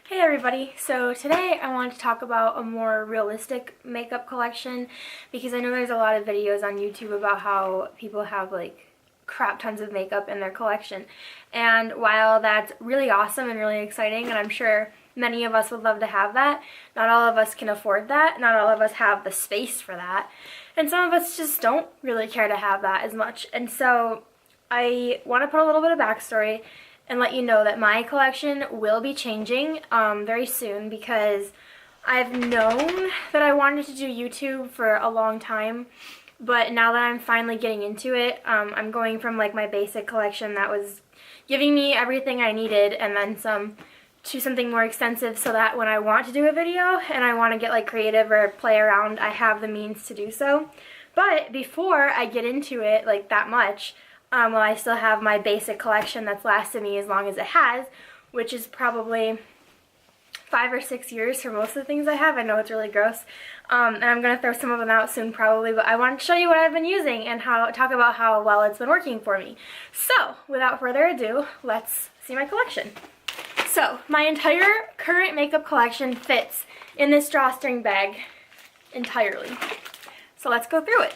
Hey everybody, so today I want to talk about a more realistic makeup collection because I know there's a lot of videos on YouTube about how people have like crap tons of makeup in their collection, and while that's really awesome and really exciting, and I'm sure many of us would love to have that, not all of us can afford that, not all of us have the space for that, and some of us just don't really care to have that as much. And so I want to put a little bit of backstory and let you know that my collection will be changing very soon because I've known that I wanted to do YouTube for a long time, but now that I'm finally getting into it, I'm going from like my basic collection that was giving me everything I needed and then some to something more extensive so that when I want to do a video and I want to get like creative or play around, I have the means to do so. But before I get into it like that much, well, I still have my basic collection that's lasted me as long as it has, which is probably 5 or 6 years for most of the things I have. I know it's really gross, and I'm going to throw some of them out soon probably, but I want to show you what I've been using and talk about how well it's been working for me. So, without further ado, let's see my collection. So, my entire current makeup collection fits in this drawstring bag entirely. So let's go through it.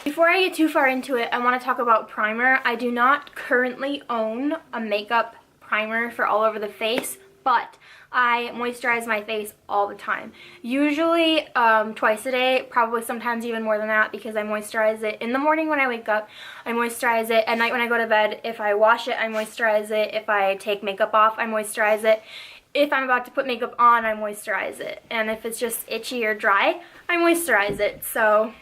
Before I get too far into it, I want to talk about primer. I do not currently own a makeup primer for all over the face, but I moisturize my face all the time. Usually twice a day, probably sometimes even more than that, because I moisturize it in the morning when I wake up. I moisturize it at night when I go to bed. If I wash it, I moisturize it. If I take makeup off, I moisturize it. If I'm about to put makeup on, I moisturize it. And if it's just itchy or dry, I moisturize it. So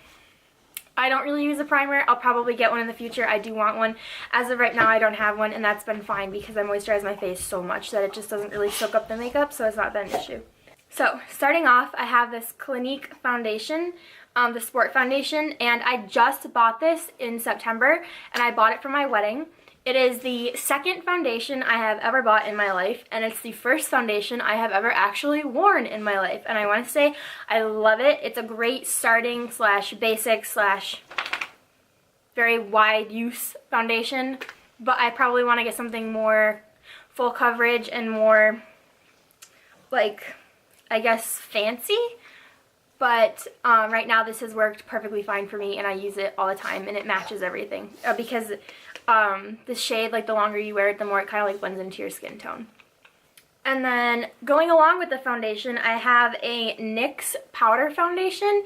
I don't really use a primer. I'll probably get one in the future. I do want one. As of right now, I don't have one, and that's been fine because I moisturize my face so much that it just doesn't really soak up the makeup, so it's not been an issue. So, starting off, I have this Clinique foundation, the Sport Foundation, and I just bought this in September, and I bought it for my wedding. It is the second foundation I have ever bought in my life, and it's the first foundation I have ever actually worn in my life. And I want to say I love it. It's a great starting / basic / very wide use foundation, but I probably want to get something more full coverage and more, like, I guess fancy. But right now this has worked perfectly fine for me, and I use it all the time, and it matches everything because this shade, like, the longer you wear it, the more it kind of like blends into your skin tone. And then going along with the foundation, I have a NYX powder foundation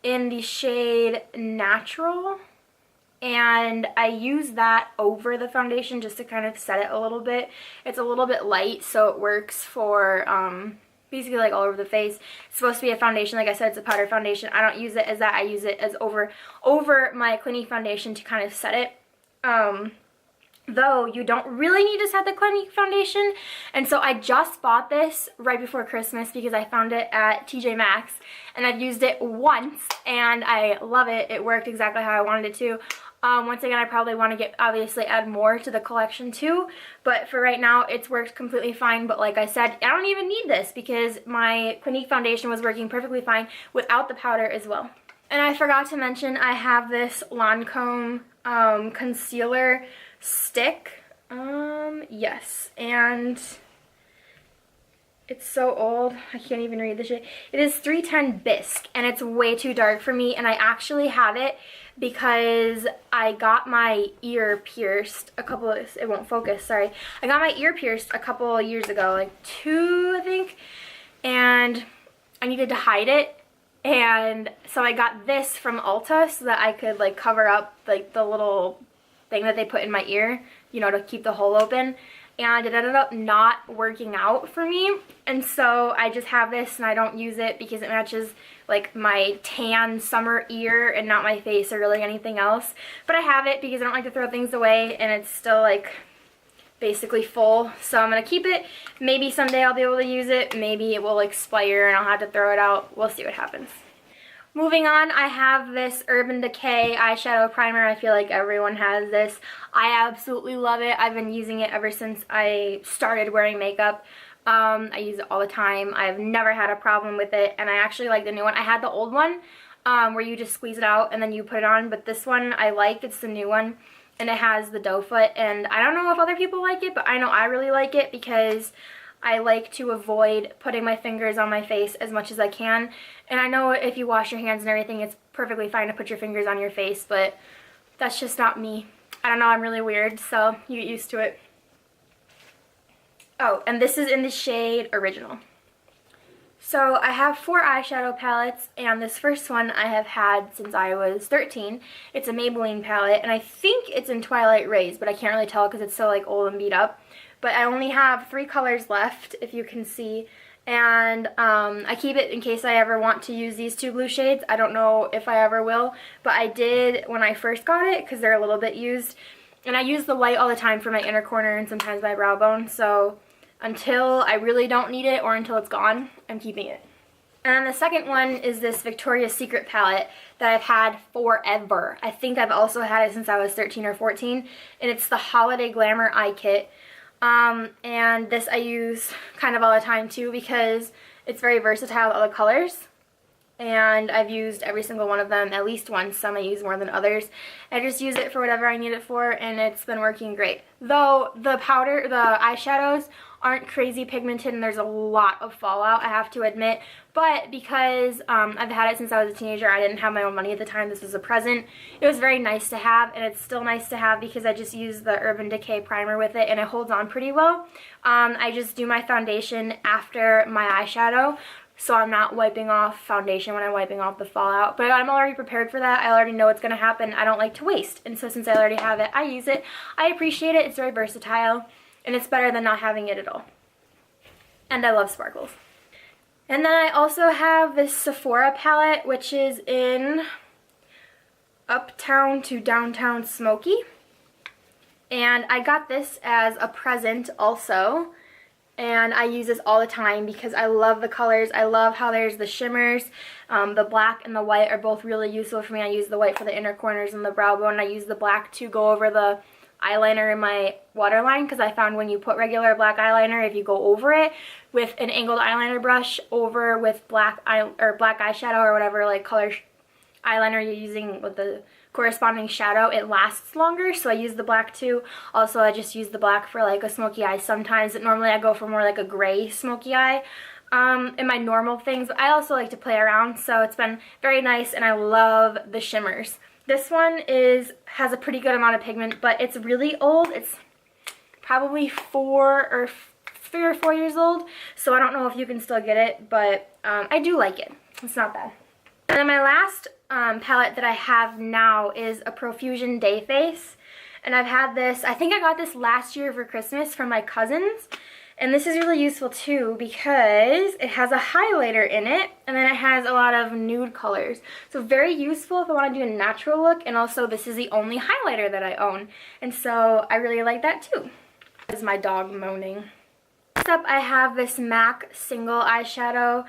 in the shade Natural, and I use that over the foundation just to kind of set it a little bit. It's a little bit light, so it works for basically like all over the face. It's supposed to be a foundation. Like I said, it's a powder foundation. I don't use it as that. I use it as over my Clinique foundation to kind of set it. Though you don't really need to set the Clinique foundation, and so I just bought this right before Christmas because I found it at TJ Maxx, and I've used it once and I love it. It worked exactly how I wanted it to. Once again, I probably want to obviously add more to the collection too, but for right now it's worked completely fine. But like I said, I don't even need this because my Clinique foundation was working perfectly fine without the powder as well. And I forgot to mention I have this Lancome concealer stick. Yes, and it's so old, I can't even read the shade. It is 310 Bisque, and it's way too dark for me, and I actually have it because I got my ear pierced it won't focus, sorry. I got my ear pierced a couple of years ago, like 2, I think, and I needed to hide it. And so I got this from Ulta so that I could like cover up like the little thing that they put in my ear, you know, to keep the hole open. And it ended up not working out for me. And so I just have this and I don't use it because it matches like my tan summer ear and not my face or really anything else. But I have it because I don't like to throw things away, and it's still like basically full, so I'm gonna keep it. Maybe someday I'll be able to use it, maybe it will expire and I'll have to throw it out. We'll see what happens. Moving on, I have this Urban Decay eyeshadow primer. I feel like everyone has this. I absolutely love it. I've been using it ever since I started wearing makeup. I use it all the time. I've never had a problem with it, and I actually like the new one. I had the old one where you just squeeze it out and then you put it on, but this one I like. It's the new one. and it has the doe foot, and I don't know if other people like it, but I know I really like it because I like to avoid putting my fingers on my face as much as I can. And I know if you wash your hands and everything, it's perfectly fine to put your fingers on your face, but that's just not me. I don't know, I'm really weird, so you get used to it. Oh, and this is in the shade Original. So I have 4 eyeshadow palettes, and this first one I have had since I was 13. It's a Maybelline palette, and I think it's in Twilight Rays, but I can't really tell because it's so like old and beat up. But I only have 3 colors left, if you can see, and I keep it in case I ever want to use these 2 blue shades. I don't know if I ever will, but I did when I first got it because they're a little bit used. And I use the white all the time for my inner corner and sometimes my brow bone, so until I really don't need it or until it's gone, I'm keeping it. And then the second one is this Victoria's Secret palette that I've had forever. I think I've also had it since I was 13 or 14, and it's the Holiday Glamour Eye Kit. And this I use kind of all the time too because it's very versatile with all the colors. And I've used every single one of them at least once. Some I use more than others. I just use it for whatever I need it for, and it's been working great. Though the eyeshadows aren't crazy pigmented and there's a lot of fallout, I have to admit. But because I've had it since I was a teenager, I didn't have my own money at the time, this was a present, it was very nice to have, and it's still nice to have because I just use the Urban Decay primer with it and it holds on pretty well. I just do my foundation after my eyeshadow, so I'm not wiping off foundation when I'm wiping off the fallout. But I'm already prepared for that. I already know what's going to happen. I don't like to waste. And so since I already have it, I use it. I appreciate it. It's very versatile. And it's better than not having it at all. And I love sparkles. And then I also have this Sephora palette, which is in Uptown to Downtown Smoky. And I got this as a present also. And I use this all the time because I love the colors. I love how there's the shimmers. The black and the white are both really useful for me. I use the white for the inner corners and the brow bone. I use the black to go over the eyeliner in my waterline because I found when you put regular black eyeliner, if you go over it with an angled eyeliner brush over with black eyeshadow or whatever like color eyeliner you're using with the corresponding shadow, it lasts longer, so I use the black too. Also, I just use the black for like a smoky eye sometimes. Normally I go for more like a gray smoky eye in my normal things. I also like to play around, so it's been very nice, and I love the shimmers. This one has a pretty good amount of pigment, but it's really old. It's probably 3 or 4 years old, so I don't know if you can still get it, but I do like it. It's not bad. And then my last palette that I have now is a Profusion Day Face, and I've had this, I think I got this last year for Christmas from my cousins, and this is really useful too because it has a highlighter in it, and then it has a lot of nude colors, so very useful if I want to do a natural look. And also this is the only highlighter that I own, and so I really like that too. This is my dog moaning. Next up I have this MAC single eyeshadow.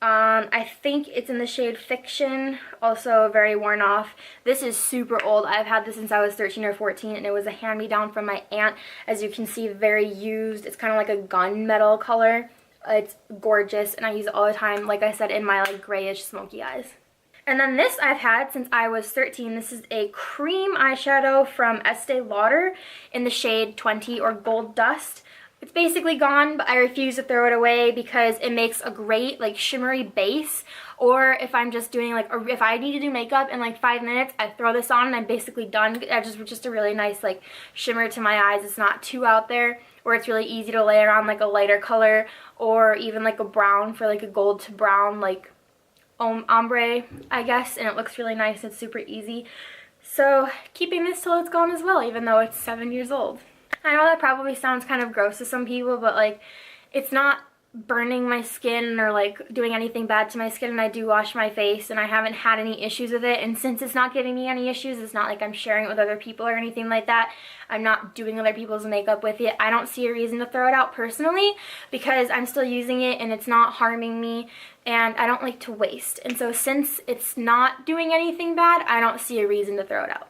I think it's in the shade Fiction, also very worn off. This is super old. I've had this since I was 13 or 14, and it was a hand-me-down from my aunt. As you can see, very used. It's kind of like a gunmetal color. It's gorgeous, and I use it all the time, like I said, in my like grayish smoky eyes. And then this I've had since I was 13. This is a cream eyeshadow from Estee Lauder in the shade 20 or Gold Dust. It's basically gone, but I refuse to throw it away because it makes a great like shimmery base. Or if I'm just doing like, or if I need to do makeup in like 5 minutes, I throw this on and I'm basically done. It's just a really nice like shimmer to my eyes. It's not too out there, or it's really easy to layer on like a lighter color, or even like a brown for like a gold to brown like ombre, I guess, and it looks really nice. It's super easy. So keeping this till it's gone as well, even though it's 7 years old. I know that probably sounds kind of gross to some people, but like it's not burning my skin or like doing anything bad to my skin, and I do wash my face and I haven't had any issues with it. And since it's not giving me any issues, it's not like I'm sharing it with other people or anything like that. I'm not doing other people's makeup with it. I don't see a reason to throw it out personally because I'm still using it and it's not harming me, and I don't like to waste. And so since it's not doing anything bad, I don't see a reason to throw it out.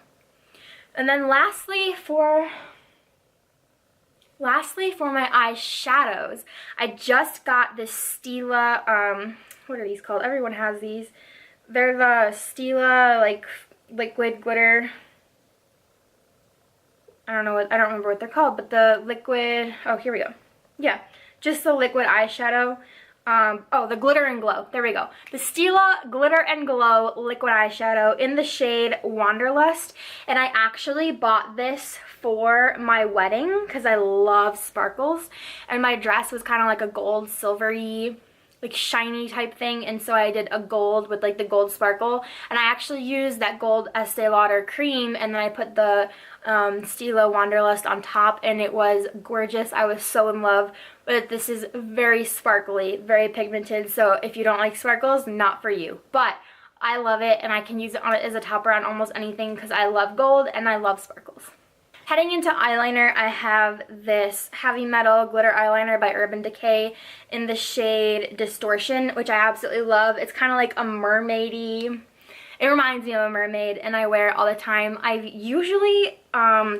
And then lastly for my eyeshadows, I just got this Stila, what are these called? Everyone has these. They're the Stila, like, liquid glitter. I don't remember what they're called, but the liquid, oh, here we go. Yeah, just the liquid eyeshadow. Oh, the Glitter and Glow. There we go. The Stila Glitter and Glow liquid eyeshadow in the shade Wanderlust. And I actually bought this for my wedding because I love sparkles. And my dress was kind of like a gold, silvery, like shiny type thing. And so I did a gold with like the gold sparkle. And I actually used that gold Estee Lauder cream. And then I put the Stila Wanderlust on top. And it was gorgeous. I was so in love. But this is very sparkly, very pigmented, so if you don't like sparkles, not for you. But I love it, and I can use it on as a topper on almost anything because I love gold and I love sparkles. Heading into eyeliner, I have this Heavy Metal Glitter Eyeliner by Urban Decay in the shade Distortion, which I absolutely love. It's kind of like a mermaidy. It reminds me of a mermaid, and I wear it all the time. I usually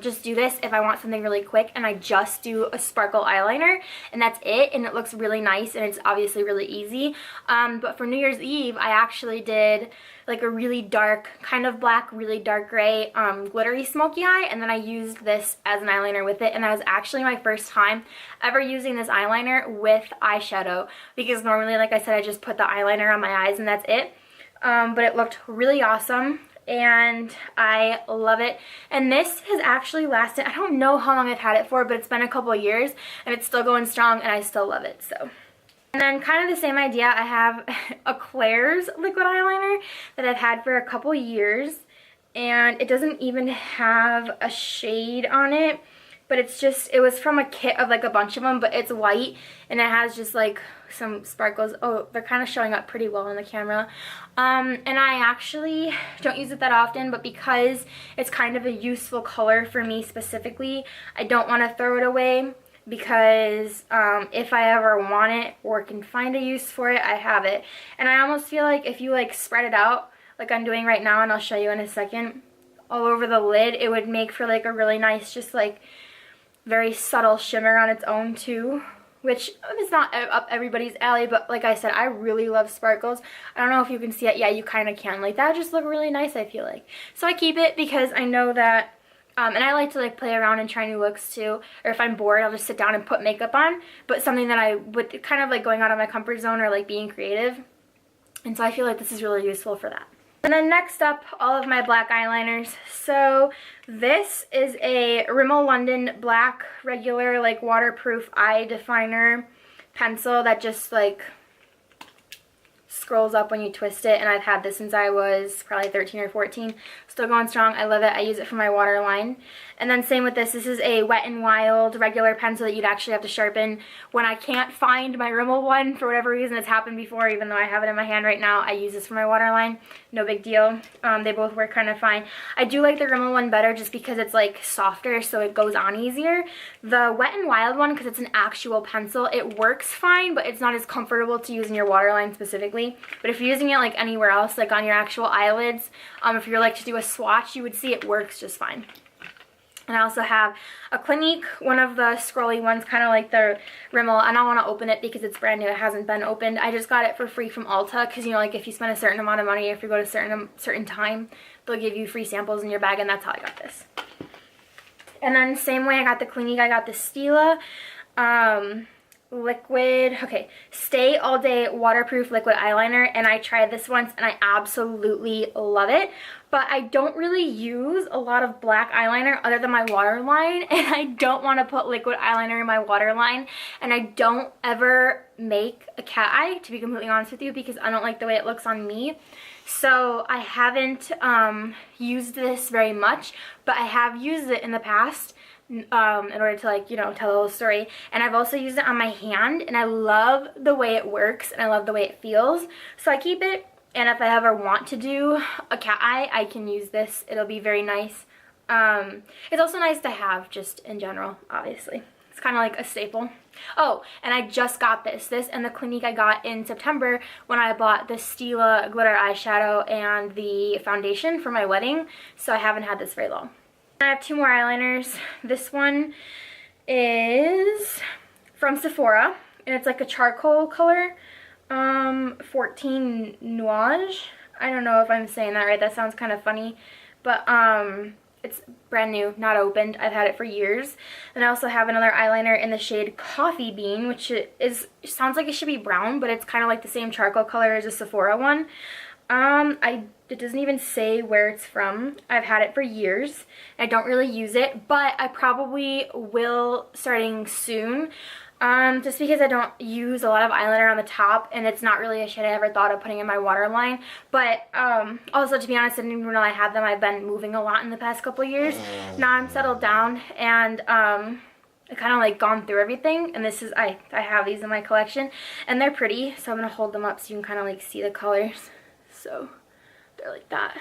just do this if I want something really quick, and I just do a sparkle eyeliner, and that's it, and it looks really nice, and it's obviously really easy. But for New Year's Eve, I actually did like a really dark, kind of black, really dark gray, glittery smoky eye, and then I used this as an eyeliner with it, and that was actually my first time ever using this eyeliner with eyeshadow, because normally, like I said, I just put the eyeliner on my eyes, and that's it. But it looked really awesome, and I love it. And this has actually lasted, I don't know how long I've had it for, but it's been a couple of years, and it's still going strong, and I still love it, so. And then kind of the same idea, I have a Claire's liquid eyeliner that I've had for a couple years, and it doesn't even have a shade on it, but it's just, it was from a kit of like a bunch of them, but it's white, and it has just like some sparkles. Oh, they're kind of showing up pretty well on the camera. And I actually don't use it that often, but because it's kind of a useful color for me specifically, I don't want to throw it away, because if I ever want it or can find a use for it, I have it. And I almost feel like if you like spread it out like I'm doing right now, and I'll show you in a second, all over the lid, it would make for like a really nice, just like very subtle shimmer on its own too, which is not up everybody's alley, but like I said, I really love sparkles. I don't know if you can see it. Yeah, you kind of can. Like, that would just look really nice, I feel like. So I keep it because I know that, and I like to like play around and try new looks too, or if I'm bored, I'll just sit down and put makeup on, but something that I would kind of like going out of my comfort zone or like being creative. And so I feel like this is really useful for that. And then next up, all of my black eyeliners. So this is a Rimmel London black regular like waterproof eye definer pencil that just like scrolls up when you twist it, and I've had this since I was probably 13 or 14. Still going strong. I love it. I use it for my waterline. And then same with this. This is a Wet n Wild regular pencil that you'd actually have to sharpen. When I can't find my Rimmel one, for whatever reason, it's happened before, even though I have it in my hand right now, I use this for my waterline. No big deal. They both work kind of fine. I do like the Rimmel one better just because it's like softer, so it goes on easier. The Wet n Wild one, because it's an actual pencil, it works fine, but it's not as comfortable to use in your waterline specifically. But if you're using it like anywhere else, like on your actual eyelids, if you're like to do a swatch, you would see it works just fine. And I also have a Clinique, one of the scrolly ones, kind of like the Rimmel. I don't want to open it because it's brand new. It hasn't been opened. I just got it for free from Ulta because, you know, like if you spend a certain amount of money, if you go to a certain time, they'll give you free samples in your bag, and that's how I got this. And then same way I got the Clinique, I got the Stila liquid, okay, Stay All Day waterproof liquid eyeliner, and I tried this once and I absolutely love it. But I don't really use a lot of black eyeliner other than my waterline, and I don't want to put liquid eyeliner in my waterline, and I don't ever make a cat eye, to be completely honest with you, because I don't like the way it looks on me. So I haven't used this very much, but I have used it in the past in order to, like, you know, tell a little story. And I've also used it on my hand, and I love the way it works, and I love the way it feels. So I keep it, and if I ever want to do a cat eye, I can use this. It'll be very nice. It's also nice to have just in general, obviously. It's kind of like a staple. Oh, and I just got this. This and the Clinique I got in September when I bought the Stila glitter eyeshadow and the foundation for my wedding. So I haven't had this very long. I have two more eyeliners. This one is from Sephora, and it's like a charcoal color. 14 Nuage. I don't know if I'm saying that right. That sounds kind of funny. But It's brand new, not opened. I've had it for years. And I also have another eyeliner in the shade Coffee Bean, which sounds like it should be brown, but it's kind of like the same charcoal color as a Sephora one. It doesn't even say where it's from. I've had it for years. I don't really use it, but I probably will starting soon. Just because I don't use a lot of eyeliner on the top, and it's not really a shade I ever thought of putting in my waterline. But also, to be honest, I didn't even know I had them. I've been moving a lot in the past couple of years. Now I'm settled down, and I kind of like gone through everything, and this is I have these in my collection, and they're pretty, so I'm gonna hold them up so you can kind of like see the colors. So they're like that.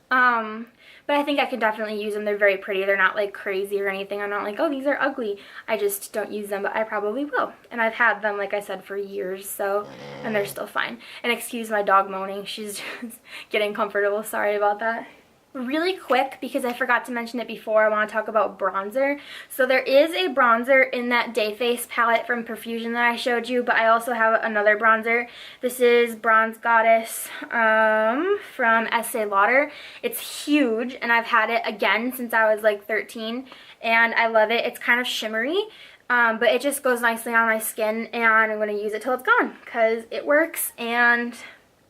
But I think I could definitely use them. They're very pretty. They're not like crazy or anything. I'm not like, oh, these are ugly. I just don't use them, but I probably will. And I've had them, like I said, for years, so, and they're still fine. And excuse my dog moaning. She's just getting comfortable. Sorry about that. Really quick, because I forgot to mention it before, I want to talk about bronzer. So there is a bronzer in that Day Face palette from Profusion that I showed you, but I also have another bronzer. This is Bronze Goddess from Estee Lauder. It's huge, and I've had it again since I was like 13, and I love it. It's kind of shimmery, but it just goes nicely on my skin, and I'm going to use it till it's gone because it works, and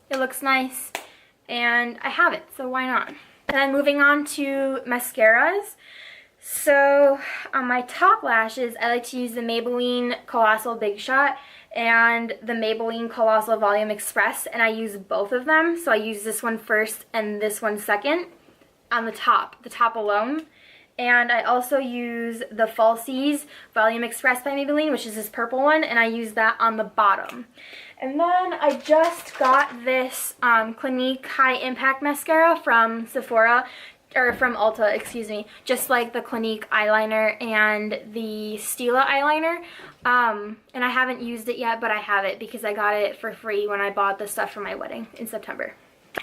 it looks nice, and I have it, so why not? And then moving on to mascaras. So on my top lashes, I like to use the Maybelline Colossal Big Shot and the Maybelline Colossal Volume Express, and I use both of them. So I use this one first and this one second on the top alone. And I also use the Falsies Volume Express by Maybelline, which is this purple one, and I use that on the bottom. And then I just got this Clinique High Impact Mascara from Sephora, or from Ulta, excuse me, just like the Clinique eyeliner and the Stila eyeliner. And I haven't used it yet, but I have it because I got it for free when I bought the stuff for my wedding in September.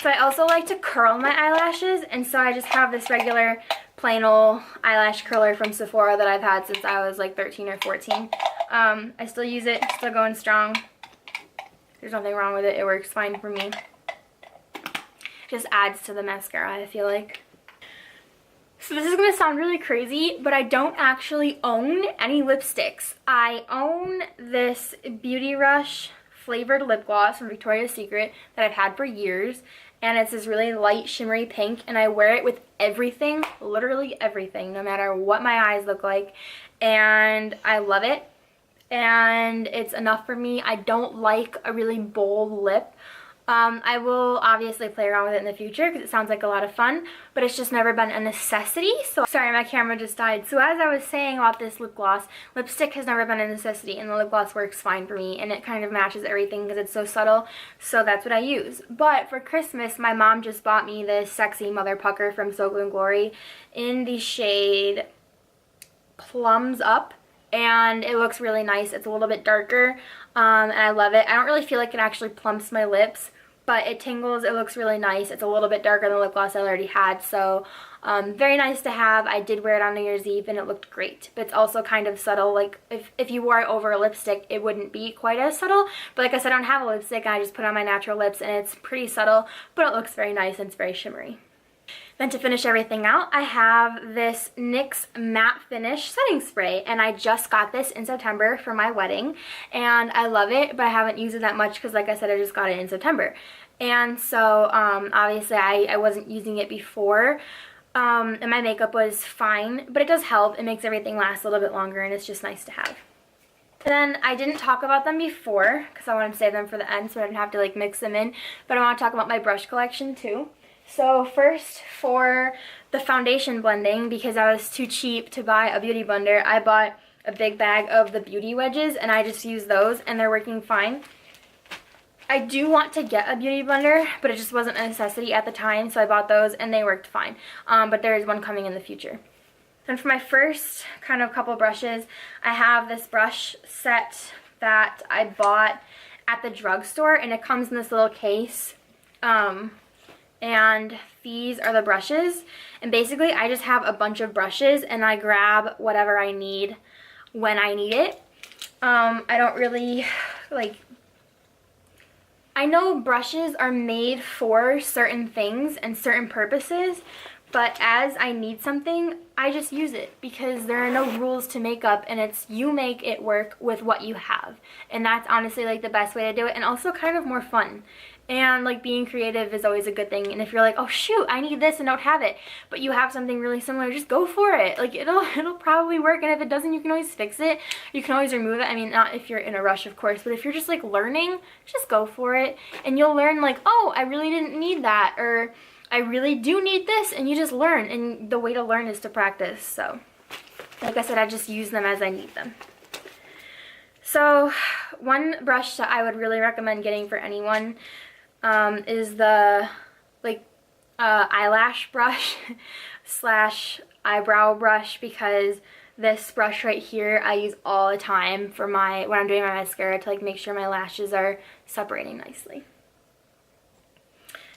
So I also like to curl my eyelashes, and so I just have this regular plain old eyelash curler from Sephora that I've had since I was like 13 or 14. I still use it, still going strong. There's nothing wrong with it. It works fine for me. Just adds to the mascara, I feel like. So this is going to sound really crazy, but I don't actually own any lipsticks. I own this Beauty Rush flavored lip gloss from Victoria's Secret that I've had for years, and it's this really light shimmery pink, and I wear it with everything, literally everything, no matter what my eyes look like, and I love it, and it's enough for me. I don't like a really bold lip. I will obviously play around with it in the future because it sounds like a lot of fun, but it's just never been a necessity. So sorry, my camera just died. So as I was saying about this lip gloss, lipstick has never been a necessity, and the lip gloss works fine for me, and it kind of matches everything because it's so subtle, so that's what I use. But for Christmas, my mom just bought me this Sexy Mother Pucker from So Good & Glory in the shade Plums Up, and it looks really nice. It's a little bit darker, and I love it. I don't really feel like it actually plumps my lips, but it tingles. It looks really nice. It's a little bit darker than the lip gloss I already had, so very nice to have. I did wear it on New Year's Eve, and it looked great. But it's also kind of subtle. Like, if you wore it over a lipstick, it wouldn't be quite as subtle. But like I said, I don't have a lipstick, and I just put it on my natural lips, and it's pretty subtle, but it looks very nice, and it's very shimmery. Then to finish everything out, I have this NYX Matte Finish Setting Spray, and I just got this in September for my wedding, and I love it, but I haven't used it that much because, like I said, I just got it in September. And so, obviously, I wasn't using it before, and my makeup was fine, but it does help. It makes everything last a little bit longer, and it's just nice to have. Then I didn't talk about them before because I wanted to save them for the end so I didn't have to, like, mix them in, but I want to talk about my brush collection, too. So first, for the foundation blending, because I was too cheap to buy a beauty blender, I bought a big bag of the beauty wedges, and I just use those, and they're working fine. I do want to get a beauty blender, but it just wasn't a necessity at the time, so I bought those, and they worked fine. But there is one coming in the future. And for my first kind of couple brushes, I have this brush set that I bought at the drugstore, and it comes in this little case. And these are the brushes, and basically I just have a bunch of brushes and I grab whatever I need when I need it. I don't really, like, I know brushes are made for certain things and certain purposes, But as I need something, I just use it because there are no rules to makeup, and it's you make it work with what you have. And that's honestly like the best way to do it, and also kind of more fun. And like being creative is always a good thing. And if you're like, oh shoot, I need this and don't have it, but you have something really similar, just go for it. Like it'll probably work, and if it doesn't, you can always fix it. You can always remove it. I mean, not if you're in a rush, of course, but if you're just like learning, just go for it. And you'll learn like, oh, I really didn't need that, or I really do need this, and you just learn. And the way to learn is to practice. So like I said, I just use them as I need them. So one brush that I would really recommend getting for anyone is the eyelash brush slash eyebrow brush, because this brush right here I use all the time for when I'm doing my mascara to like make sure my lashes are separating nicely.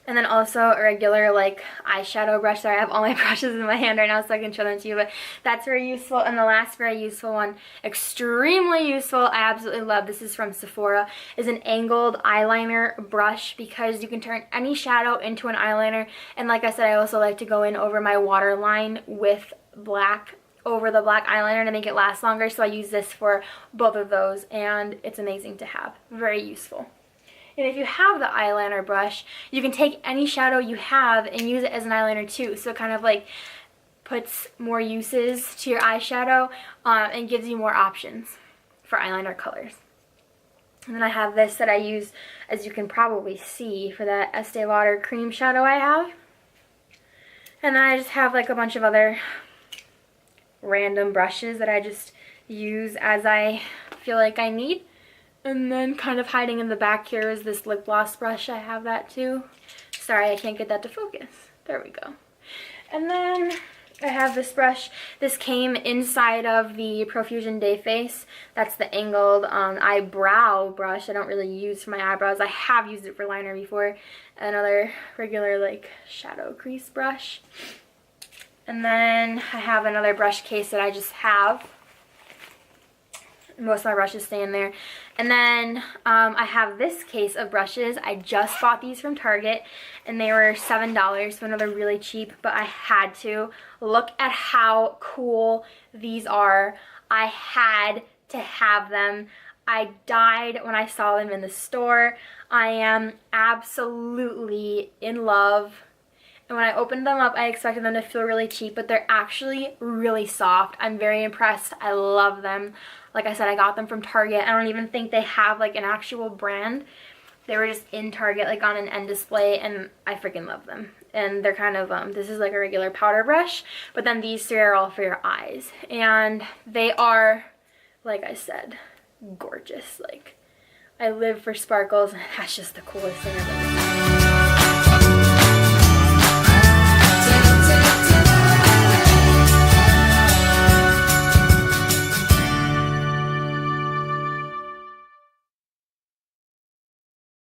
And then also a regular like eyeshadow brush. Sorry, I have all my brushes in my hand right now so I can show them to you, but that's very useful. And the last very useful one, extremely useful, I absolutely love, this is from Sephora, is an angled eyeliner brush, because you can turn any shadow into an eyeliner. And like I said, I also like to go in over my waterline with black over the black eyeliner to make it last longer, so I use this for both of those, and it's amazing to have. Very useful. And if you have the eyeliner brush, you can take any shadow you have and use it as an eyeliner too. So it kind of like puts more uses to your eyeshadow and gives you more options for eyeliner colors. And then I have this that I use, as you can probably see, for that Estee Lauder cream shadow I have. And then I just have like a bunch of other random brushes that I just use as I feel like I need. And then kind of hiding in the back here is this lip gloss brush. I have that too. Sorry, I can't get that to focus. There we go. And then I have this brush. This came inside of the Profusion Day Face. That's the angled eyebrow brush. I don't really use for my eyebrows. I have used it for liner before. Another regular like shadow crease brush. And then I have another brush case that I just have. Most of my brushes stay in there. And then I have this case of brushes. I just bought these from Target, and they were $7, so another really cheap, but I had to. Look at how cool these are. I had to have them. I died when I saw them in the store. I am absolutely in love. And when I opened them up, I expected them to feel really cheap, but they're actually really soft. I'm very impressed. I love them. Like I said, I got them from Target. I don't even think they have like an actual brand. They were just in Target, like on an end display, and I freaking love them. And they're kind of, this is like a regular powder brush, but then these three are all for your eyes. And they are, like I said, gorgeous. Like, I live for sparkles, and that's just the coolest thing I've ever seen.